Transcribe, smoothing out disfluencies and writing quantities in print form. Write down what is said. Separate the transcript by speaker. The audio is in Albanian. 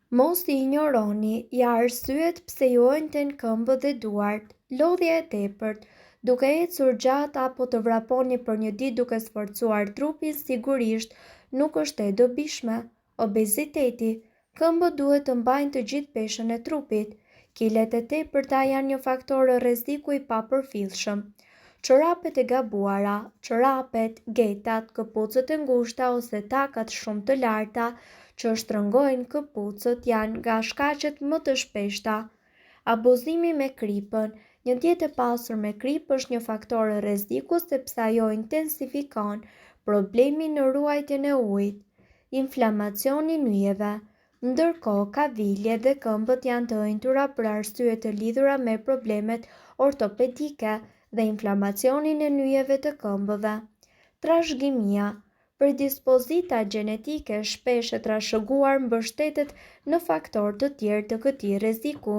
Speaker 1: Mos i injoroni ja arsyet pse ju ojnëten këmbët dhe duart, lodhja e tepërt, duke ecur gjatë apo të vraponi për një ditë duke sforcuar trupin sigurisht nuk është e dobishme. Obeziteti, këmbët duhet të mbajnë të gjithë peshën e trupit. Kilet e tepërta janë një faktor rreziku i papërfillshëm. Çorapet e gabuara, çorapet, getat, këpucët e ngushta ose takat shumë të larta që shtrëngojnë këpucët janë nga shkaqet më të shpeshta. Abuzimi me kripën. Një dietë e pasur me kripë është një faktor rreziku sepse ajo intensifikon problemin në ruajtjen e ujit. Inflamacioni i nyjeve. Ndërkohë, kaviljet dhe këmbët janë të ëndura për arsye të lidhura me problemet ortopedike dhe inflamacionin e nyjeve të këmbëve. Trashëgimia. Predispozita gjenetike shpesh e trashëguar mbështetet në faktorë të tjerë të këtij rreziku.